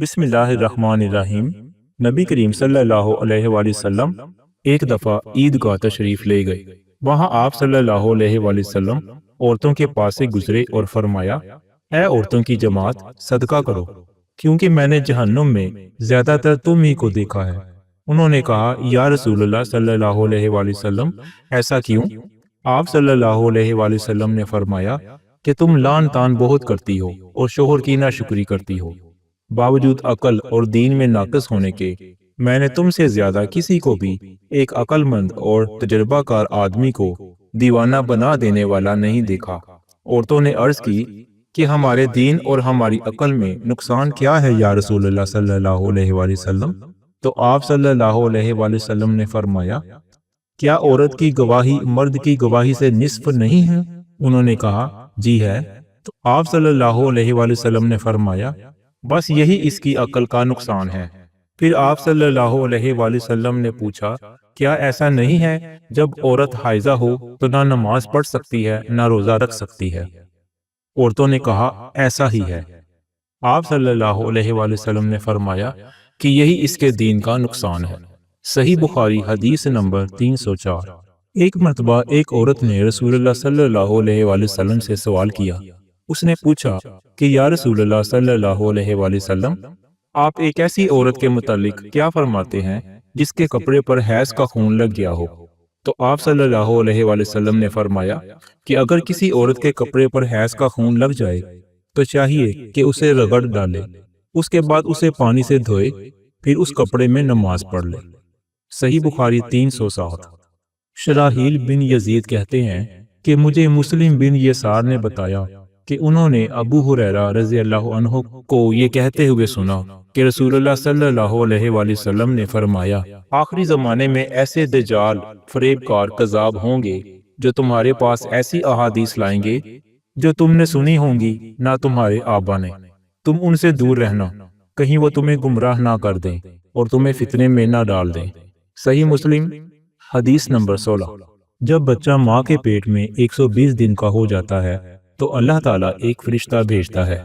بسم اللہ الرحمن الرحیم۔ نبی کریم صلی اللہ علیہ وآلہ وسلم ایک دفعہ عید گاہ تشریف لے گئے۔ وہاں آپ صلی اللہ علیہ وآلہ وسلم عورتوں کے پاس سے گزرے اور فرمایا، اے عورتوں کی جماعت، صدقہ کرو، کیونکہ میں نے جہنم میں زیادہ تر تم ہی کو دیکھا ہے۔ انہوں نے کہا، یا رسول اللہ صلی اللہ علیہ وآلہ وسلم، ایسا کیوں؟ آپ صلی اللہ علیہ وآلہ وسلم نے فرمایا کہ تم لان تان بہت کرتی ہو اور شوہر کی ناشکری کرتی ہو۔ باوجود عقل اور دین میں ناقص ہونے کے میں نے تم سے زیادہ کسی کو بھی ایک عقل مند اور تجربہ کار آدمی کو دیوانہ بنا دینے والا نہیں دیکھا۔ عورتوں نے عرض کی کہ ہمارے دین اور ہماری عقل میں نقصان کیا ہے یا رسول اللہ صلی اللہ علیہ وآلہ وسلم؟ تو آپ صلی اللہ علیہ وآلہ وسلم نے فرمایا، کیا عورت کی گواہی مرد کی گواہی سے نصف نہیں ہے؟ انہوں نے کہا، جی ہے۔ تو آپ صلی اللہ علیہ وآلہ وسلم نے فرمایا، بس یہی اس کی عقل کا نقصان ہے۔ پھر آپ صلی اللہ علیہ وآلہ وسلم نے پوچھا، کیا ایسا نہیں ہے جب عورت حائضہ ہو تو نہ نماز پڑھ سکتی ہے نہ روزہ رکھ سکتی ہے؟ عورتوں نے کہا، ایسا ہی ہے۔ آپ صلی اللہ علیہ وآلہ وسلم نے فرمایا کہ یہی اس کے دین کا نقصان ہے۔ صحیح بخاری حدیث نمبر 304۔ ایک مرتبہ ایک عورت نے رسول اللہ صلی اللہ علیہ وآلہ وسلم سے سوال کیا۔ اس نے پوچھا کہ یا رسول اللہ صلی اللہ علیہ وآلہ وسلم، آپ ایک ایسی عورت کے متعلق کیا فرماتے ہیں جس کے کپڑے پر حیض کا خون لگ گیا ہو؟ تو آپ صلی اللہ علیہ وآلہ وسلم نے فرمایا کہ اگر کسی عورت کے کپڑے پر حیض کا خون لگ جائے تو چاہیے کہ اسے رگڑ ڈالے، اس کے بعد اسے پانی سے دھوئے، پھر اس کپڑے میں نماز پڑھ لے۔ صحیح بخاری 307۔ شراحیل بن یزید کہتے ہیں کہ مجھے مسلم بن یسار نے بتایا کہ انہوں نے ابو ہریرہ رضی اللہ عنہ کو یہ کہتے ہوئے سنا کہ رسول اللہ صلی اللہ علیہ وآلہ وسلم نے فرمایا، آخری زمانے میں ایسے دجال فریب کار کذاب ہوں گے جو تمہارے پاس ایسی احادیث لائیں گے جو تم نے سنی ہوں گی نہ تمہارے آبا نے۔ تم ان سے دور رہنا، کہیں وہ تمہیں گمراہ نہ کر دیں اور تمہیں فتنے میں نہ ڈال دیں۔ صحیح مسلم حدیث نمبر 16۔ جب بچہ ماں کے پیٹ میں 120 دن کا ہو جاتا ہے تو اللہ تعالیٰ ایک فرشتہ بھیجتا ہے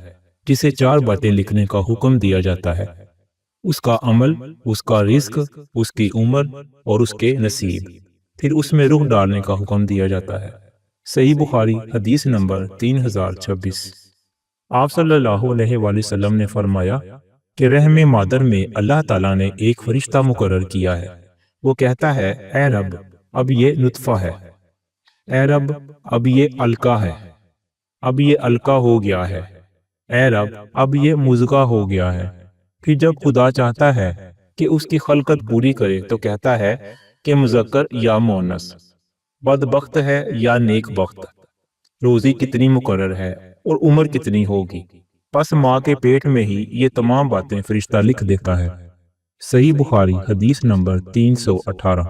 جسے 4 باتیں لکھنے کا حکم دیا جاتا ہے: اس کا عمل، اس کا رزق، اس کی عمر اور اس کے نصیب۔ پھر اس میں روح ڈالنے کا حکم دیا جاتا ہے۔ صحیح بخاری حدیث نمبر 3026۔ آپ صلی اللہ علیہ وآلہ وسلم نے فرمایا کہ رحم مادر میں اللہ تعالیٰ نے ایک فرشتہ مقرر کیا ہے۔ وہ کہتا ہے، اے رب، اب یہ نطفہ ہے، اے رب، اب یہ علقہ ہے، اب یہ علقہ ہو گیا ہے، اے رب، اب یہ مضغہ ہو گیا ہے۔ پھر جب خدا چاہتا ہے کہ اس کی خلقت پوری کرے تو کہتا ہے کہ مذکر یا مؤنث، بدبخت ہے یا نیک بخت، روزی کتنی مقرر ہے اور عمر کتنی ہوگی۔ پس ماں کے پیٹ میں ہی یہ تمام باتیں فرشتہ لکھ دیتا ہے۔ صحیح بخاری حدیث نمبر 318۔